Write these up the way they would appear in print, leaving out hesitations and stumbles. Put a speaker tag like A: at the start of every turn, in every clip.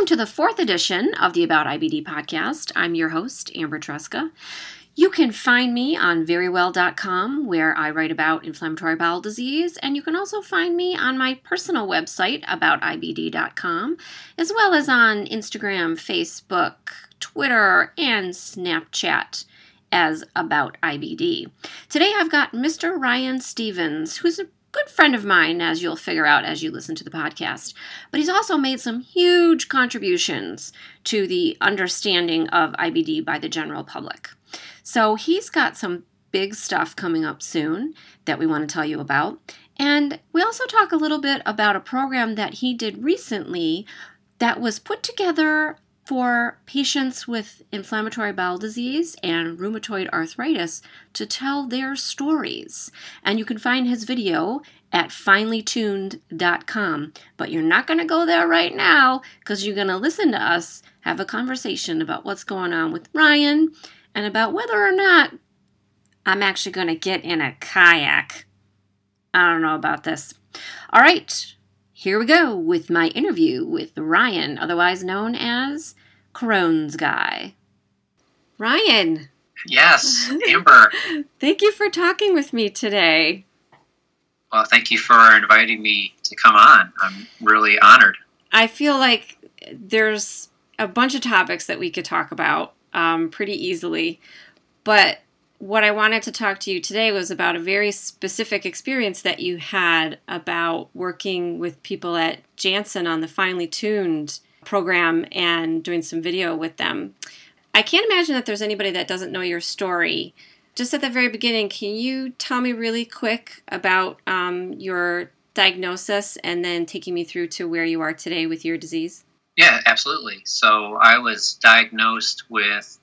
A: Welcome to the fourth edition of the About IBD podcast. I'm your host, Amber Tresca. You can find me on verywell.com, where I write about inflammatory bowel disease, and you can also find me on my personal website, aboutibd.com, as well as on Instagram, Facebook, Twitter, and Snapchat as About IBD. Today I've got Mr. Ryan Stevens, who's a good friend of mine, as you'll figure out as you listen to the podcast. But he's also made some huge contributions to the understanding of IBD by the general public. So he's got some big stuff coming up soon that we want to tell you about. And we also talk a little bit about a program that he did recently that was put together for patients with inflammatory bowel disease and rheumatoid arthritis to tell their stories. And you can find his video at finelytuned.com. But you're not going to go there right now because you're going to listen to us have a conversation about what's going on with Ryan and about whether or not I'm actually going to get in a kayak. I don't know about this. All right. Here we go with my interview with Ryan, otherwise known as Crohn's guy. Ryan.
B: Yes, Amber.
A: Thank you for talking with me today.
B: Well, thank you for inviting me to come on. I'm really honored.
A: I feel like there's a bunch of topics that we could talk about pretty easily, but what I wanted to talk to you today was about a very specific experience that you had about working with people at Janssen on the Finely Tuned program and doing some video with them. I can't imagine that there's anybody that doesn't know your story. Just at the very beginning, can you tell me really quick about your diagnosis and then taking me through to where you are today with your disease?
B: Yeah, absolutely. So I was diagnosed with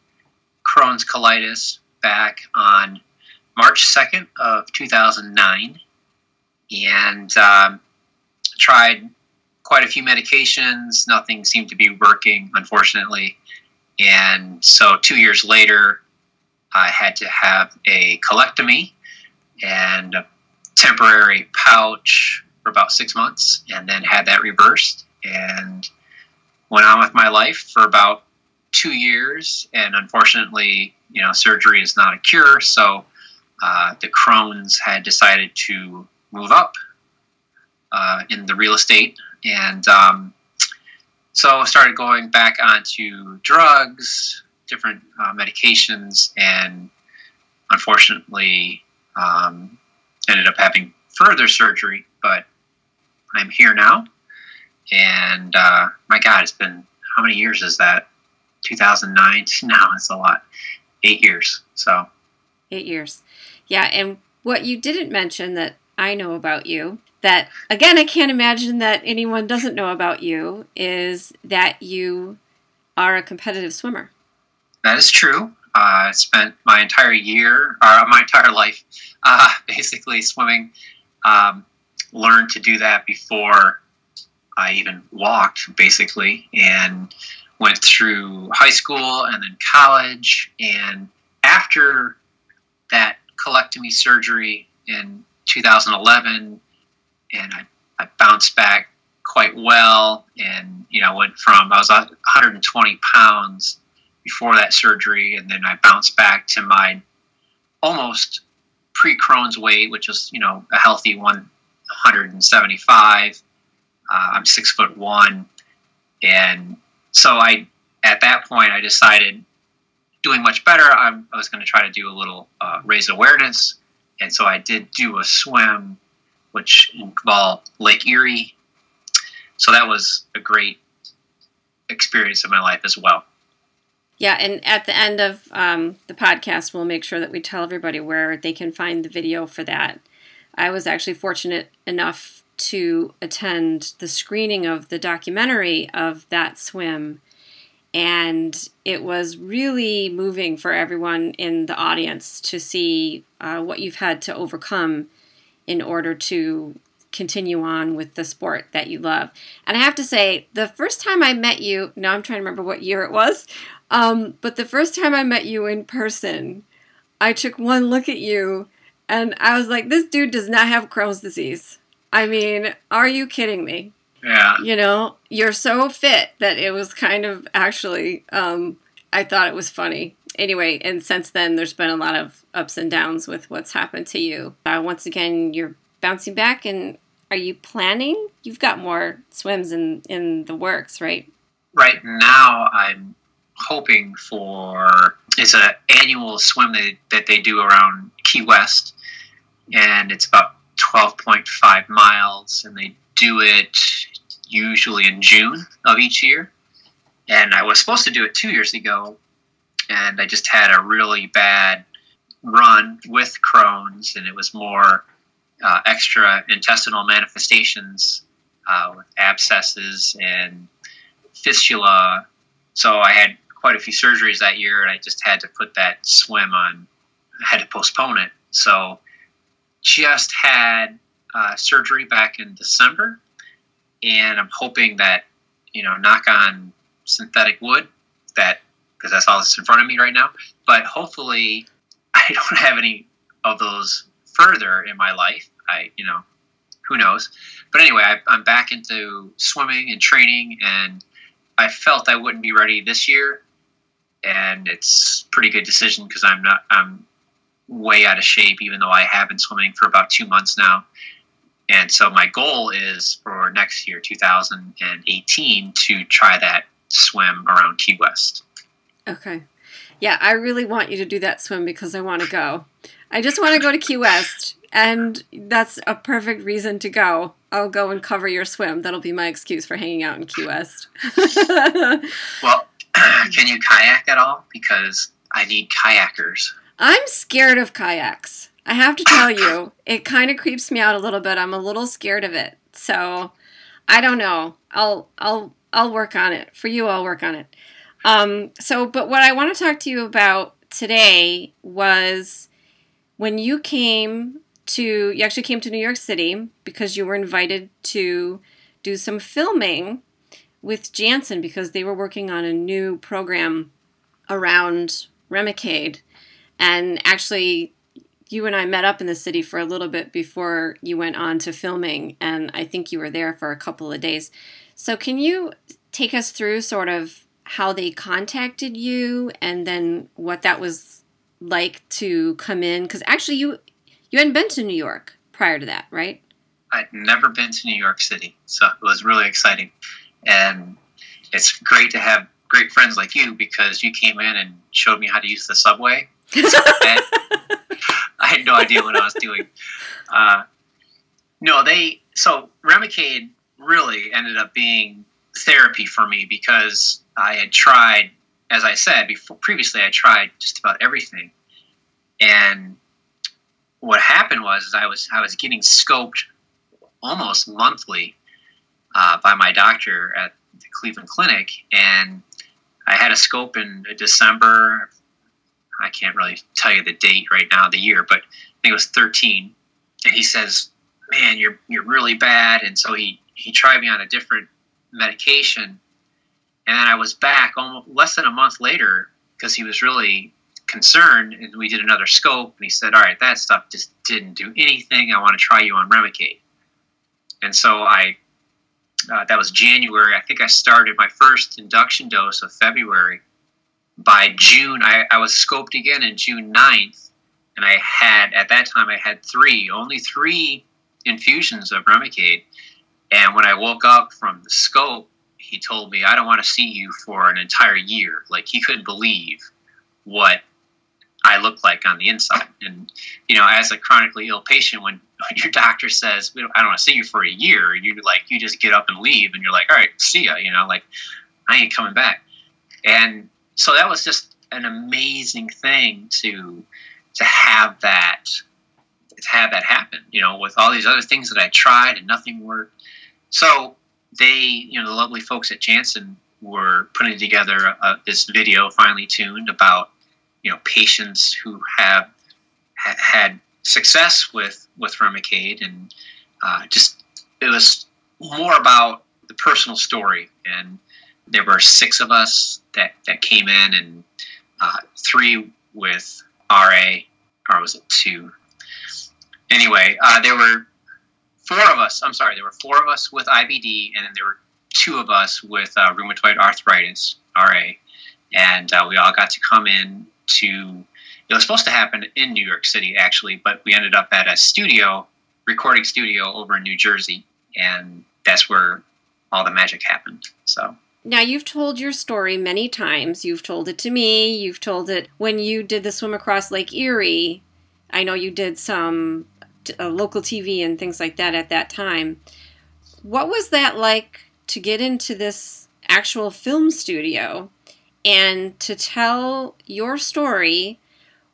B: Crohn's colitis back on March 2nd of 2009 and tried quite a few medications. Nothing seemed to be working, unfortunately. And so 2 years later, I had to have a colectomy and a temporary pouch for about 6 months and then had that reversed and went on with my life for about 2 years. And unfortunately, surgery is not a cure. So the Crohn's had decided to move up in the real estate. And so I started going back onto drugs, different medications, and unfortunately ended up having further surgery. But I'm here now. And my God, it's been, how many years is that? 2009? No, it's a lot. 8 years. So
A: 8 years. Yeah, and what you didn't mention that I know about you, that, again, I can't imagine that anyone doesn't know about you, is that you are a competitive swimmer.
B: That is true. I spent my entire life basically swimming. Learned to do that before I even walked, basically, and went through high school and then college. And after that colectomy surgery in 2011, and I bounced back quite well and, went from, I was 120 pounds before that surgery, and then I bounced back to my almost pre-Crohn's weight, which was, a healthy 175. I'm 6'1", and so at that point, I decided, doing much better, I was going to try to do a little raise awareness, and so I did do a swim, which involved Lake Erie. So that was a great experience in my life as well.
A: Yeah, and at the end of the podcast, we'll make sure that we tell everybody where they can find the video for that. I was actually fortunate enough to attend the screening of the documentary of that swim, and it was really moving for everyone in the audience to see what you've had to overcome in order to continue on with the sport that you love. And I have to say, the first time I met you, now I'm trying to remember what year it was, but the first time I met you in person, I took one look at you and I was like, this dude does not have Crohn's disease. I mean, are you kidding me?
B: Yeah.
A: You know, you're so fit that it was kind of actually, I thought it was funny. Anyway, and since then, there's been a lot of ups and downs with what's happened to you. Once again, you're bouncing back, and are you planning? You've got more swims in the works, right?
B: Right now, I'm hoping for, it's an annual swim that they do around Key West, and it's about 12.5 miles, and they do it usually in June of each year. And I was supposed to do it 2 years ago, and I just had a really bad run with Crohn's, and it was more extra intestinal manifestations with abscesses and fistula. So I had quite a few surgeries that year, and I just had to put that swim on. I had to postpone it. So just had surgery back in December, and I'm hoping that, knock on synthetic wood, that, because that's all that's in front of me right now, but hopefully I don't have any of those further in my life. Who knows? But anyway, I'm back into swimming and training, and I felt I wouldn't be ready this year, and it's a pretty good decision because I'm way out of shape, even though I have been swimming for about 2 months now. And so my goal is for next year, 2018, to try that swim around Key West.
A: Okay. Yeah, I really want you to do that swim because I want to go. I just want to go to Key West, and that's a perfect reason to go. I'll go and cover your swim. That'll be my excuse for hanging out in Key West.
B: Well, can you kayak at all? Because I need kayakers.
A: I'm scared of kayaks. I have to tell you, it kind of creeps me out a little bit. I'm a little scared of it. So, I don't know. I'll work on it. For you, I'll work on it. But what I want to talk to you about today was when you actually came to New York City because you were invited to do some filming with Janssen because they were working on a new program around Remicade. And actually, you and I met up in the city for a little bit before you went on to filming, and I think you were there for a couple of days. So can you take us through sort of how they contacted you and then what that was like to come in? Because actually you hadn't been to New York prior to that, right?
B: I'd never been to New York City, so it was really exciting. And it's great to have great friends like you because you came in and showed me how to use the subway. I had no idea what I was doing. So Remicade really ended up being therapy for me because I had tried, as I said previously, I tried just about everything. And what happened was I was getting scoped almost monthly by my doctor at the Cleveland Clinic, and I had a scope in December. I can't really tell you the date right now, the year, but I think it was 13. And he says, "Man, you're really bad." And so he tried me on a different medication, and then I was back almost less than a month later because he was really concerned, and we did another scope, and he said, "All right, that stuff just didn't do anything. I want to try you on Remicade." And so that was January. I think I started my first induction dose of February. By June, I was scoped again in June 9th, and at that time I had only three infusions of Remicade. And when I woke up from the scope, he told me, "I don't want to see you for an entire year." Like, he couldn't believe what I looked like on the inside. And, as a chronically ill patient, when your doctor says, "I don't want to see you for a year," you just get up and leave, and you're like, "All right, see ya," I ain't coming back. And so that was just an amazing thing to have that happen, with all these other things that I tried and nothing worked. So they, the lovely folks at Janssen were putting together this video, finely tuned, about, patients who have had success with Remicade, and it was more about the personal story. And there were 6 of us that came in, and 3 with RA, or was it 2? Anyway, there were four of us. I'm sorry, there were four of us with IBD, and then there were two of us with rheumatoid arthritis, RA, and we all got to come in to. It was supposed to happen in New York City, actually, but we ended up at a recording studio over in New Jersey, and that's where all the magic happened. So.
A: Now, you've told your story many times. You've told it to me. You've told it when you did the swim across Lake Erie. I know you did some local TV and things like that at that time. What was that like to get into this actual film studio and to tell your story,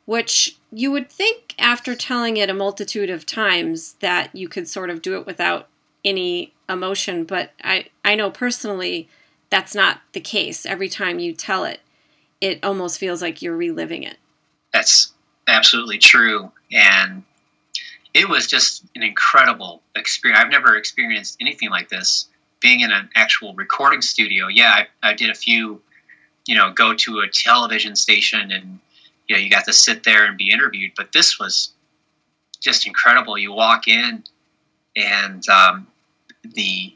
A: which you would think after telling it a multitude of times that you could sort of do it without any emotion, but I know personally that's not the case. Every time you tell it, it almost feels like you're reliving it.
B: That's absolutely true. And it was just an incredible experience. I've never experienced anything like this, being in an actual recording studio. Yeah, I did a few, go to a television station and, you got to sit there and be interviewed. But this was just incredible. You walk in and the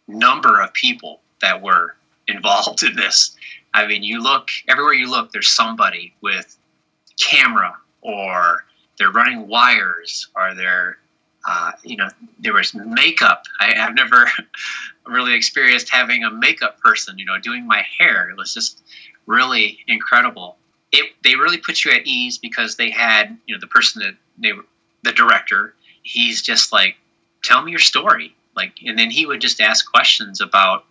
B: number of people that were involved in this. I mean, you look, everywhere you look, there's somebody with camera, or they're running wires, or they're, there was makeup. I've never really experienced having a makeup person, doing my hair. It was just really incredible. They really put you at ease because they had, the person the director, he's just like, tell me your story. And then he would just ask questions about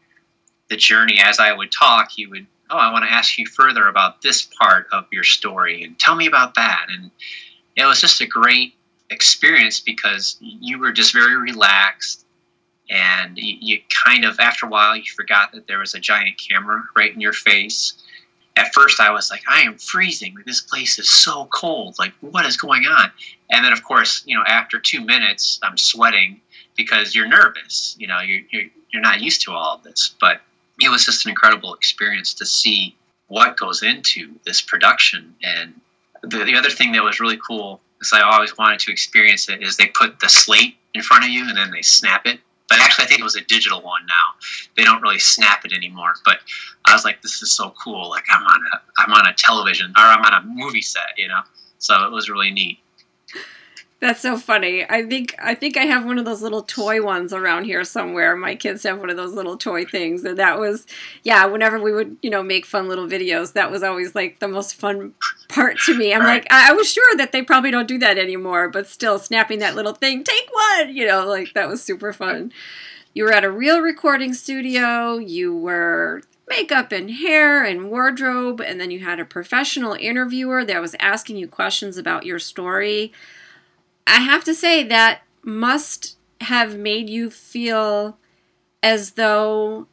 B: the journey. As I would talk, he would, I want to ask you further about this part of your story and tell me about that. And it was just a great experience because you were just very relaxed, and you kind of, after a while, you forgot that there was a giant camera right in your face. At first I was like, I am freezing. This place is so cold. What is going on? And then of course, after 2 minutes, I'm sweating because you're nervous. You're not used to all of this, but it was just an incredible experience to see what goes into this production. And the other thing that was really cool, because I always wanted to experience it, is they put the slate in front of you and then they snap it. But actually, I think it was a digital one now. They don't really snap it anymore. But I was like, this is so cool. I'm on a television, or I'm on a movie set, So it was really neat.
A: That's so funny. I think I have one of those little toy ones around here somewhere. My kids have one of those little toy things. And that was, whenever we would, make fun little videos, that was always the most fun part to me. I'm right. I was sure that they probably don't do that anymore, but still snapping that little thing, take one, that was super fun. You were at a real recording studio. You were makeup and hair and wardrobe. And then you had a professional interviewer that was asking you questions about your story. I have to say that must have made you feel as though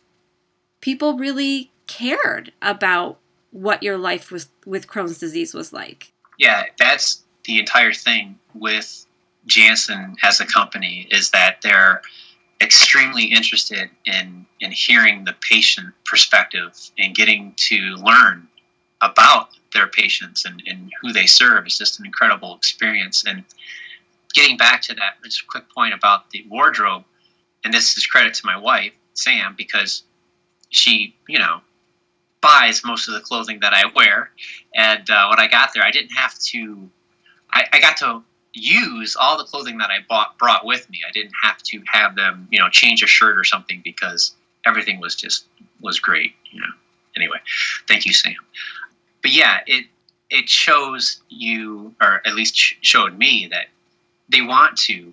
A: people really cared about what your life with Crohn's disease was like.
B: Yeah, that's the entire thing with Janssen as a company, is that they're extremely interested in hearing the patient perspective and getting to learn about their patients and who they serve. It's just an incredible experience. And getting back to that, just a quick point about the wardrobe, and this is credit to my wife, Sam, because she, buys most of the clothing that I wear. And when I got there, I didn't have to, I got to use all the clothing that I brought with me. I didn't have to have them, change a shirt or something, because everything was great, Anyway, thank you, Sam. But yeah, it shows you, or at least showed me, that they want to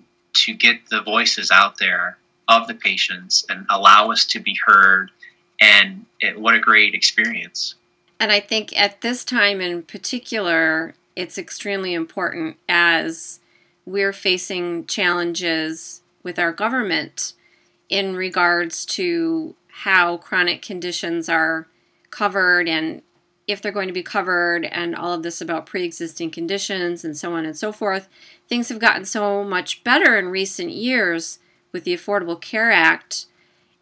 B: get the voices out there of the patients and allow us to be heard. And what a great experience.
A: And I think at this time in particular, it's extremely important, as we're facing challenges with our government in regards to how chronic conditions are covered and if they're going to be covered, and all of this about pre-existing conditions and so on and so forth. Things have gotten so much better in recent years with the Affordable Care Act,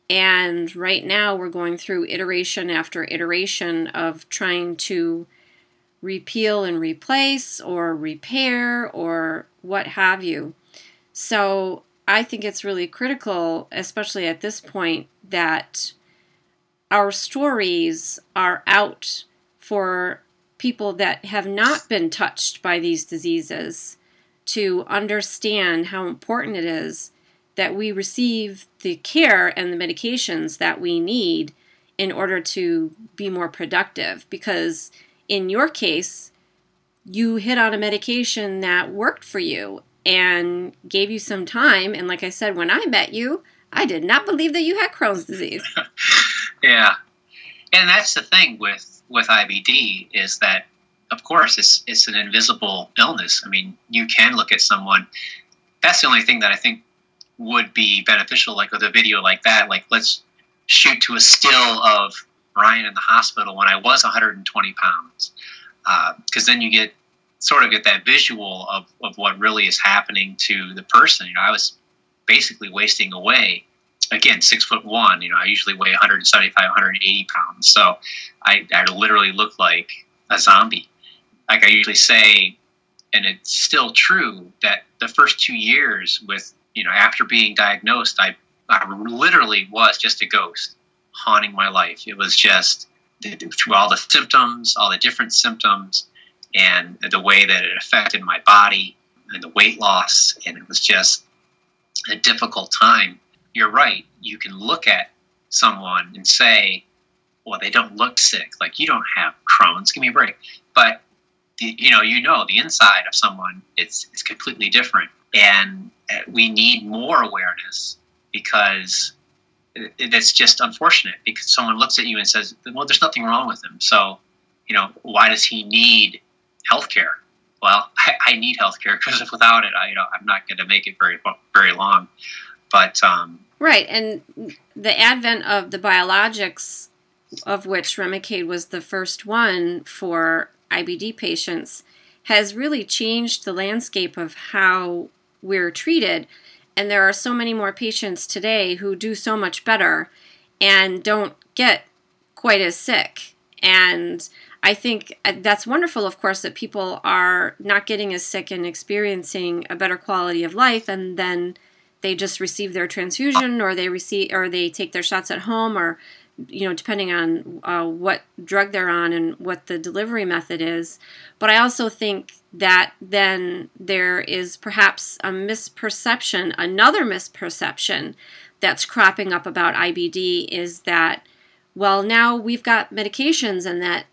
A: and right now we're going through iteration after iteration of trying to repeal and replace or repair or what have you. So I think it's really critical, especially at this point, that our stories are out for people that have not been touched by these diseases to understand how important it is that we receive the care and the medications that we need in order to be more productive. Because in your case, you hit on a medication that worked for you and gave you some time. And like I said, when I met you, I did not believe that you had Crohn's disease.
B: Yeah. And that's the thing with IBD is that, of course, it's an invisible illness. I mean, you can look at someone. That's the only thing that I think would be beneficial, like with a video like that. Like, let's shoot to a still of Ryan in the hospital when I was 120 pounds. Because then you get that visual of what really is happening to the person. I was basically wasting away. Again, 6'1", I usually weigh 175, 180 pounds. So I literally look like a zombie. Like I usually say, and it's still true, that the first 2 years with, after being diagnosed, I literally was just a ghost haunting my life. It was just through all the symptoms, all the different symptoms, and the way that it affected my body and the weight loss. And it was just a difficult time. You're right. You can look at someone and say, well, they don't look sick. Like, you don't have Crohn's. Give me a break. But, the inside of someone, it's completely different. And we need more awareness because it's just unfortunate because someone looks at you and says, well, there's nothing wrong with him. So, why does he need healthcare? Well, I need healthcare because without it, I'm not going to make it very, very long. But
A: right, and the advent of the biologics, of which Remicade was the first one for IBD patients, has really changed the landscape of how we're treated. And there are so many more patients today who do so much better and don't get quite as sick. And I think that's wonderful, of course, that people are not getting as sick and experiencing a better quality of life, and then they just receive their transfusion, or they take their shots at home, or depending on what drug they're on and what the delivery method is. But I also think that then there is perhaps another misperception that's cropping up about IBD is that, well, now we've got medications and that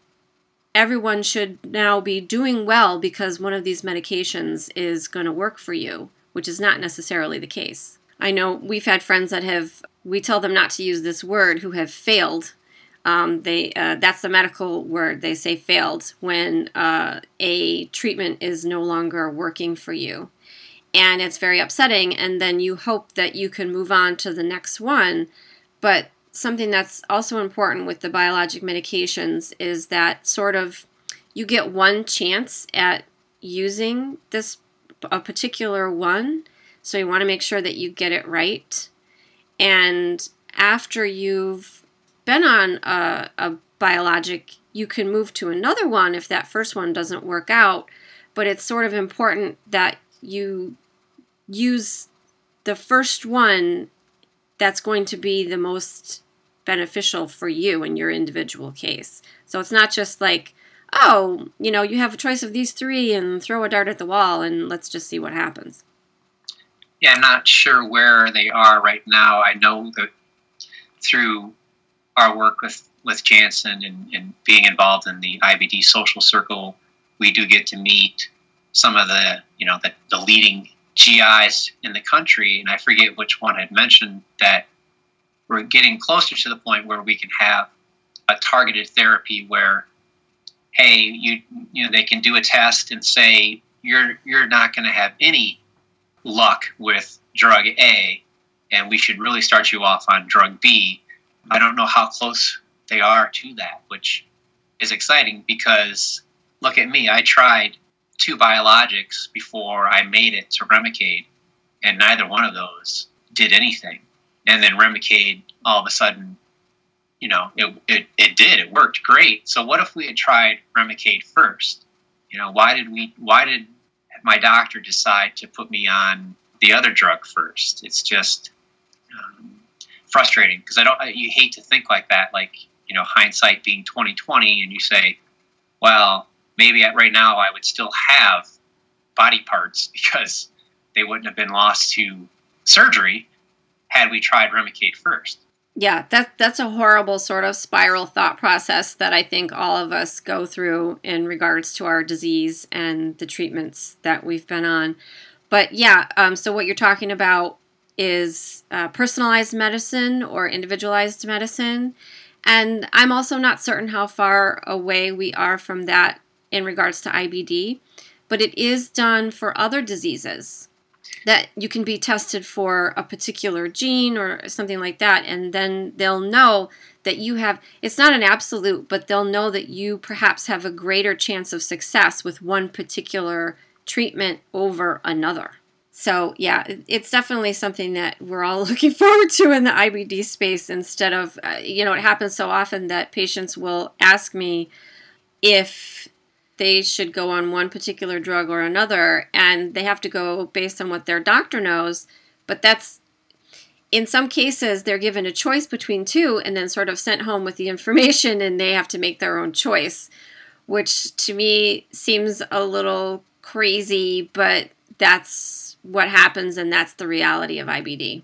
A: everyone should now be doing well because one of these medications is going to work for you, which is not necessarily the case. I know we've had friends that we tell them not to use this word, who have failed. That's the medical word. They say failed when a treatment is no longer working for you. And it's very upsetting. And then you hope that you can move on to the next one. But something that's also important with the biologic medications is that you get one chance at using a particular one. So you want to make sure that you get it right. And after you've been on a biologic, you can move to another one if that first one doesn't work out. But it's sort of important that you use the first one that's going to be the most beneficial for you in your individual case. So it's not just like, oh, you have a choice of these three and throw a dart at the wall and let's just see what happens.
B: Yeah, I'm not sure where they are right now. I know that through our work with Janssen and being involved in the IBD social circle, we do get to meet some of the leading GIs in the country. And I forget which one had mentioned that we're getting closer to the point where we can have a targeted therapy where, hey, they can do a test and say you're not going to have any luck with drug A, and we should really start you off on drug B. I don't know how close they are to that, which is exciting because look at me. I tried 2 biologics before I made it to Remicade, and neither one of those did anything. And then Remicade, all of a sudden, it worked great. So what if we had tried Remicade first? Why did my doctor decide to put me on the other drug first. It's just frustrating because you hate to think like that, like, hindsight being 20/20, and you say, well, maybe right now I would still have body parts because they wouldn't have been lost to surgery had we tried Remicade first.
A: Yeah, that's a horrible sort of spiral thought process that I think all of us go through in regards to our disease and the treatments that we've been on. But yeah, so what you're talking about is personalized medicine or individualized medicine. And I'm also not certain how far away we are from that in regards to IBD, but it is done for other diseases that you can be tested for a particular gene or something like that, and then they'll know that you have, it's not an absolute, but they'll know that you perhaps have a greater chance of success with one particular treatment over another. So yeah, it's definitely something that we're all looking forward to in the IBD space instead of, it happens so often that patients will ask me if they should go on one particular drug or another, and they have to go based on what their doctor knows. But that's, in some cases, they're given a choice between two and then sort of sent home with the information, and they have to make their own choice, which to me seems a little crazy, but that's what happens, and that's the reality of IBD.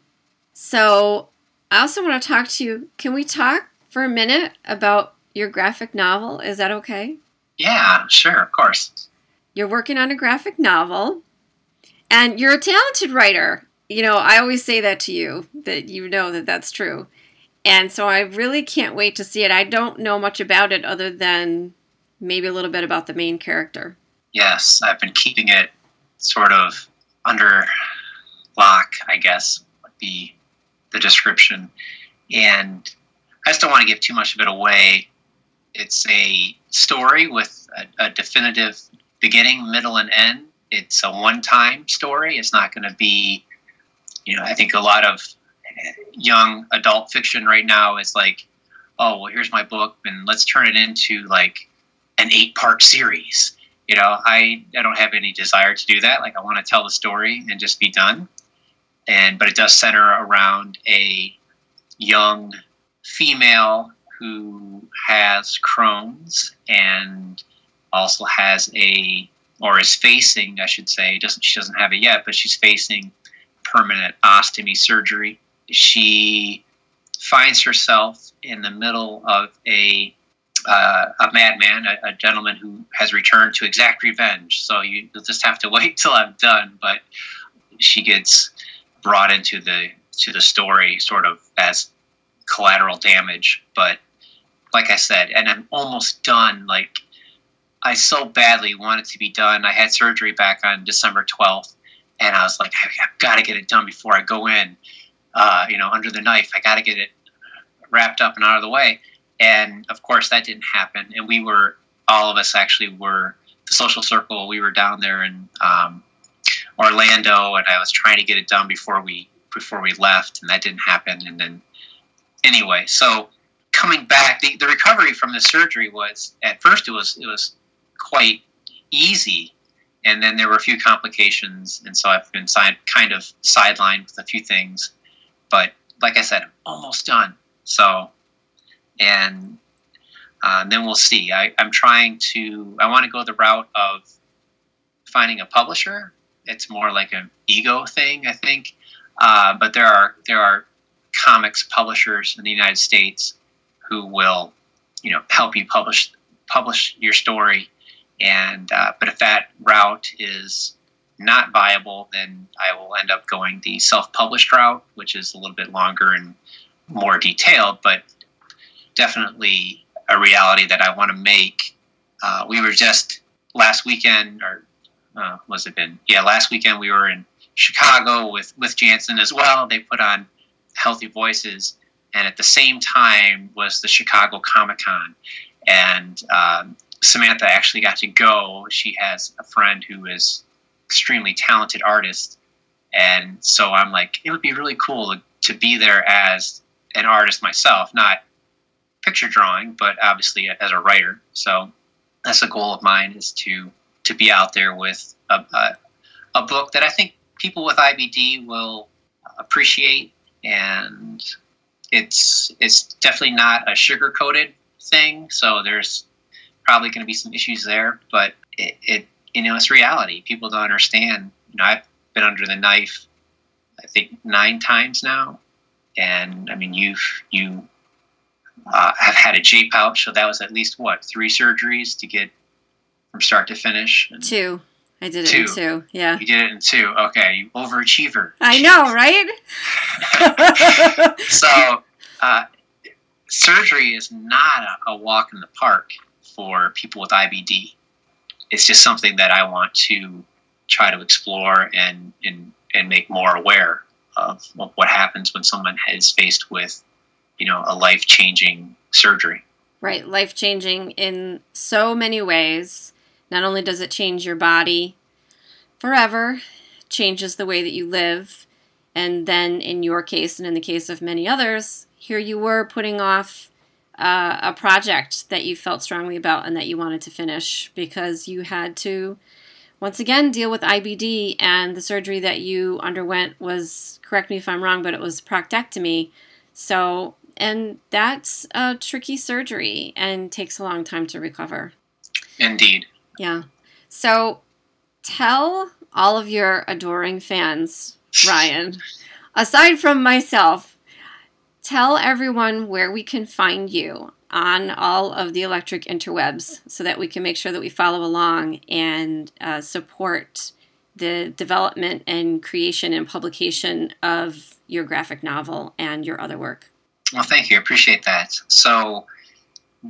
A: So I also want to talk to you. Can we talk for a minute about your graphic novel? Is that okay?
B: Yeah, sure, of course.
A: You're working on a graphic novel, and you're a talented writer. I always say that to you, that you know that that's true. And so I really can't wait to see it. I don't know much about it other than maybe a little bit about the main character.
B: Yes, I've been keeping it sort of under lock, I guess, would be the description. And I just don't want to give too much of it away. It's a story with a definitive beginning, middle, and end. It's a one-time story. It's not going to be, I think a lot of young adult fiction right now is like, oh, well, here's my book, and let's turn it into like an 8-part series. I don't have any desire to do that. Like, I want to tell the story and just be done. But it does center around a young female who has Crohn's and also has is facing, I should say, she doesn't have it yet, but she's facing permanent ostomy surgery. She finds herself in the middle of a madman, a gentleman who has returned to exact revenge. So you'll just have to wait till I'm done. But she gets brought into the story sort of as collateral damage. But like I said, and I'm almost done. Like, I so badly want it to be done. I had surgery back on December 12th, and I was like, I've got to get it done before I go in, under the knife. I got to get it wrapped up and out of the way. And of course that didn't happen. And all of us actually were, the social circle, we were down there in Orlando, and I was trying to get it done before we left, and that didn't happen. And then anyway, so coming back, the recovery from the surgery was, at first it was quite easy, and then there were a few complications, and so I've been kind of sidelined with a few things. But like I said, I'm almost done. So, and then we'll see. I want to go the route of finding a publisher. It's more like an ego thing, I think. But there are comics publishers in the United States who will, help you publish your story. And but if that route is not viable, then I will end up going the self-published route, which is a little bit longer and more detailed, but definitely a reality that I want to make. We were just last weekend, or was it been? Yeah, last weekend we were in Chicago with Jansen as well. They put on Healthy Voices, and at the same time was the Chicago Comic-Con. And Samantha actually got to go. She has a friend who is extremely talented artist, and so I'm like, it would be really cool to be there as an artist myself, not picture drawing, but obviously as a writer. So that's a goal of mine, is to be out there with a book that I think people with IBD will appreciate, and it's definitely not a sugar-coated thing, so there's probably going to be some issues there, but it's reality. People don't understand. I've been under the knife, I think 9 times now, and I mean you have had a J pouch, so that was at least 3 surgeries to get from start to finish.
A: 2. I did it in 2. Yeah.
B: You did it in 2. Okay, you overachiever.
A: I know, right?
B: So, surgery is not a walk in the park for people with IBD. It's just something that I want to try to explore and make more aware of what happens when someone is faced with, a life-changing surgery.
A: Right, life-changing in so many ways. Not only does it change your body forever, changes the way that you live, and then in your case and in the case of many others, here you were putting off a project that you felt strongly about and that you wanted to finish because you had to, once again, deal with IBD, and the surgery that you underwent was, correct me if I'm wrong, but it was proctectomy. So, and that's a tricky surgery and takes a long time to recover.
B: Indeed.
A: Yeah. So tell all of your adoring fans, Ryan, aside from myself, tell everyone where we can find you on all of the electric interwebs so that we can make sure that we follow along and support the development and creation and publication of your graphic novel and your other work.
B: Well, thank you. I appreciate that. So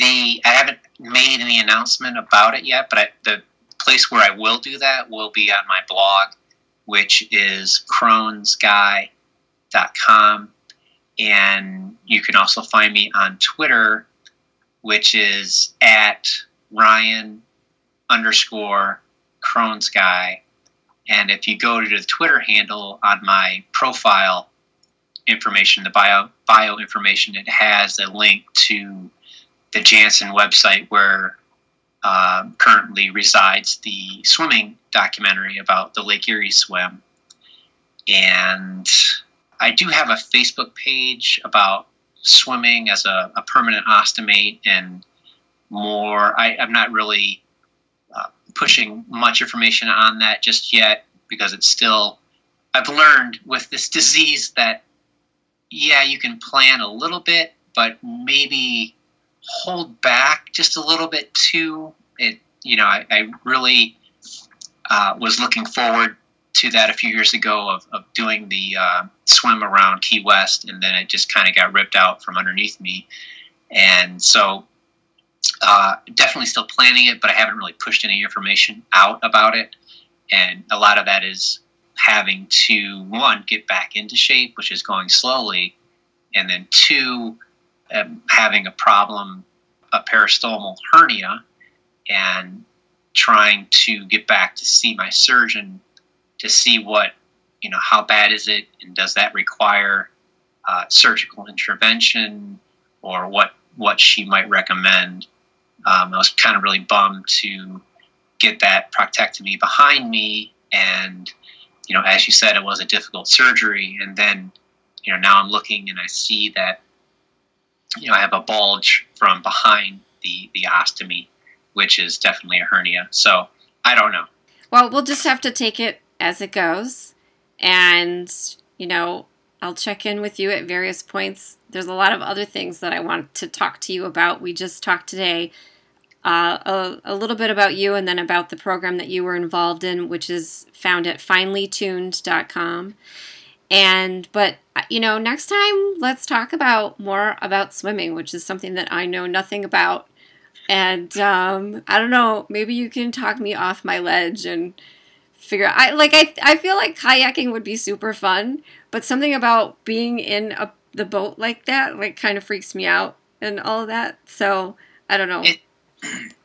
B: I haven't made any announcement about it yet, but the place where I will do that will be on my blog, which is crohnsguy.com. And you can also find me on Twitter, which is at Ryan_Crohn'sGuy. And if you go to the Twitter handle on my profile information, the bio information, it has a link to the Janssen website where currently resides the swimming documentary about the Lake Erie swim. And I do have a Facebook page about swimming as a permanent ostomate and more. I'm not really pushing much information on that just yet because it's still, I've learned with this disease that, yeah, you can plan a little bit, but maybe hold back just a little bit too. I really was looking forward to that a few years ago of doing the swim around Key West, and then it just kind of got ripped out from underneath me. And so definitely still planning it, but I haven't really pushed any information out about it. And a lot of that is having to, 1, get back into shape, which is going slowly, and then 2, having a problem, a peristomal hernia, and trying to get back to see my surgeon to see what, how bad is it, and does that require surgical intervention, or what she might recommend. I was kind of really bummed to get that proctectomy behind me, and as you said, it was a difficult surgery, and then now I'm looking and I see that I have a bulge from behind the ostomy, which is definitely a hernia. So I don't know.
A: Well, we'll just have to take it as it goes, and I'll check in with you at various points. There's a lot of other things that I want to talk to you about. We just talked today a little bit about you, and then about the program that you were involved in, which is found at finelytuned.com. But next time let's talk more about swimming, which is something that I know nothing about. And I don't know, maybe you can talk me off my ledge and figure out. I feel like kayaking would be super fun, but something about being in the boat like that kind of freaks me out and all of that. So I don't know.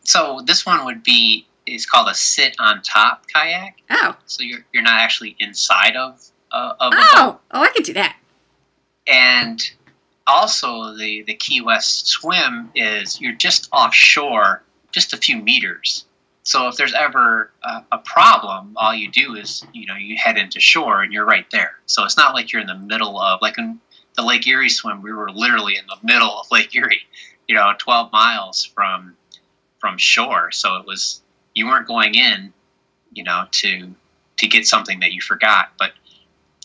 B: So this one is called a sit on top kayak.
A: Oh.
B: So you're not actually inside of a boat.
A: Oh, I could do that.
B: And also the Key West swim is you're just offshore, just a few meters. So if there's ever a problem, all you do is, you head into shore and you're right there. So it's not like you're in the middle of, like in the Lake Erie swim, we were literally in the middle of Lake Erie, 12 miles from shore. So it was, you weren't going in, to get something that you forgot. But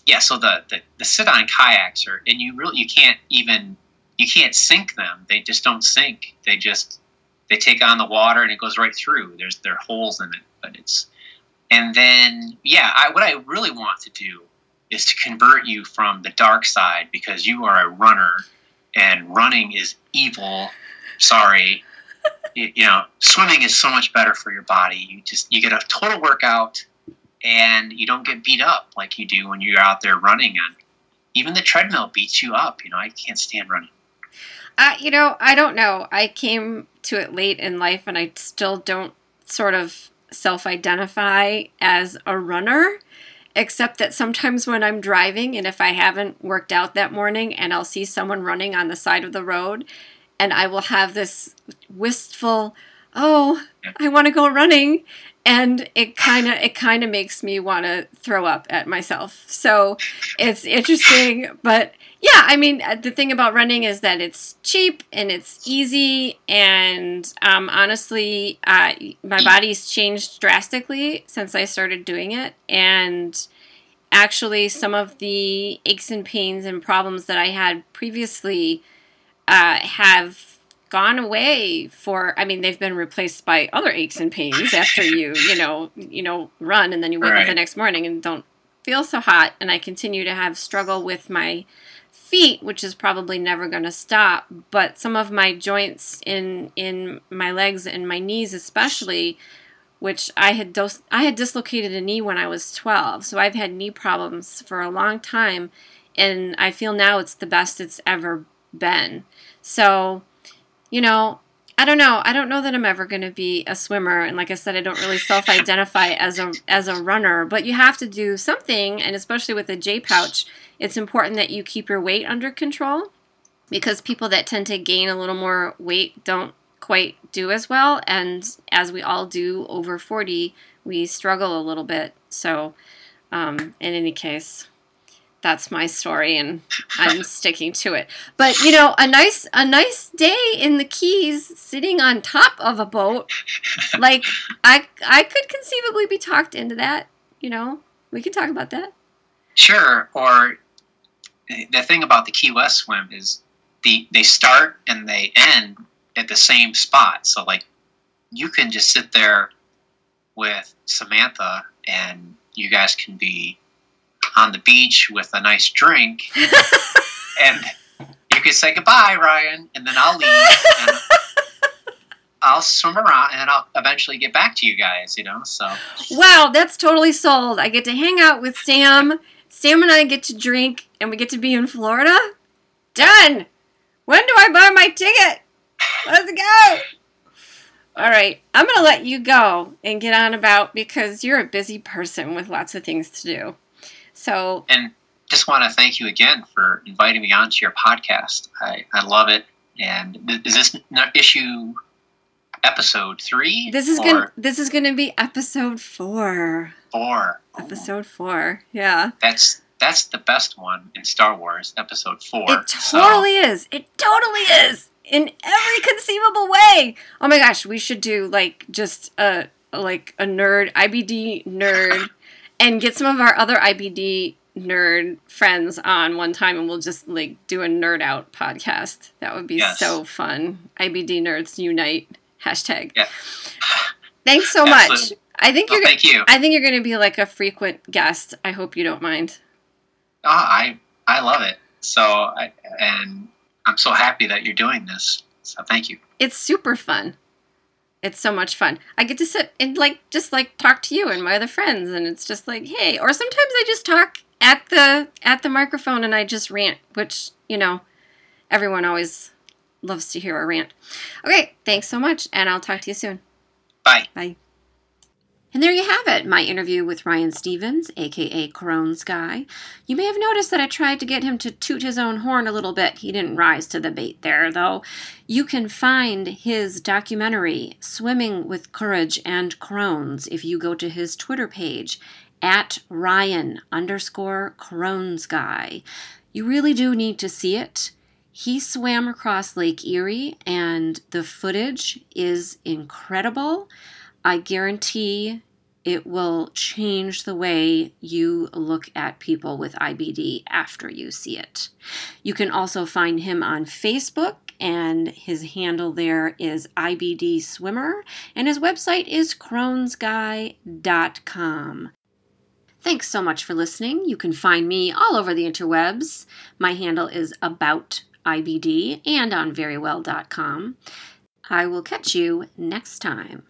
B: yeah, so the sit-on kayaks are, and you can't sink them. They just don't sink. They take on the water and it goes right through. There are holes in it, but and then, what I really want to do is to convert you from the dark side, because you are a runner and running is evil. Sorry. Swimming is so much better for your body. You get a total workout and you don't get beat up like you do when you're out there running. And even the treadmill beats you up. I can't stand running.
A: I don't know. I came to it late in life, and I still don't sort of self-identify as a runner, except that sometimes when I'm driving, and if I haven't worked out that morning, and I'll see someone running on the side of the road, and I will have this wistful, oh, I want to go running, and it kind of makes me want to throw up at myself. So it's interesting, but yeah, I mean, the thing about running is that it's cheap and it's easy, and honestly, my body's changed drastically since I started doing it, and actually some of the aches and pains and problems that I had previously have gone away they've been replaced by other aches and pains after you run, and then you wake up the next morning and don't feel so hot, and I continue to have struggle with my feet, which is probably never going to stop, but some of my joints in my legs and my knees especially, which I had dislocated a knee when I was 12, so I've had knee problems for a long time, and I feel now it's the best it's ever been. So, I don't know. I don't know that I'm ever going to be a swimmer, and like I said, I don't really self-identify as a runner, but you have to do something, and especially with a J pouch, it's important that you keep your weight under control, because people that tend to gain a little more weight don't quite do as well, and as we all do over 40, we struggle a little bit. So in any case, that's my story, and I'm sticking to it. But a nice day in the Keys, sitting on top of a boat, like I could conceivably be talked into that. We can talk about that.
B: Sure. Or the thing about the Key West swim is they start and they end at the same spot. So like you can just sit there with Samantha and you guys can be on the beach with a nice drink and you can say goodbye, Ryan, and then I'll leave and I'll swim around and I'll eventually get back to you guys, so.
A: Wow, that's totally sold. I get to hang out with Sam. Sam and I get to drink and we get to be in Florida. Done. When do I buy my ticket? Let's go. All right, I'm going to let you go and get on about, because you're a busy person with lots of things to do. So,
B: and just want to thank you again for inviting me onto your podcast. I love it. And is this issue episode 3?
A: This is going to be episode 4.
B: 4.
A: Episode 4. Yeah.
B: That's the best one in Star Wars, episode 4.
A: It totally is. It totally is. In every conceivable way. Oh my gosh, we should do just a nerd, IBD nerd, and get some of our other IBD nerd friends on one time, and we'll just do a nerd out podcast. That would be so fun. IBD nerds unite. #. Yeah. Thanks so much. Thank you. I think you're going to be a frequent guest. I hope you don't mind.
B: Oh, I love it. So and I'm so happy that you're doing this. So thank you.
A: It's super fun. It's so much fun. I get to sit and just talk to you and my other friends, and it's just hey. Or sometimes I just talk at the microphone and I just rant, which everyone always loves to hear a rant. Okay, thanks so much, and I'll talk to you soon.
B: Bye.
A: Bye. And there you have it, my interview with Ryan Stevens, aka Crohn's Guy. You may have noticed that I tried to get him to toot his own horn a little bit. He didn't rise to the bait there, though. You can find his documentary, Swimming with Courage and Crohn's, if you go to his Twitter page, at Ryan_Crohn's Guy. You really do need to see it. He swam across Lake Erie, and the footage is incredible. I guarantee it will change the way you look at people with IBD after you see it. You can also find him on Facebook, and his handle there is IBD Swimmer, and his website is crohnsguy.com. Thanks so much for listening. You can find me all over the interwebs. My handle is About IBD and on verywell.com. I will catch you next time.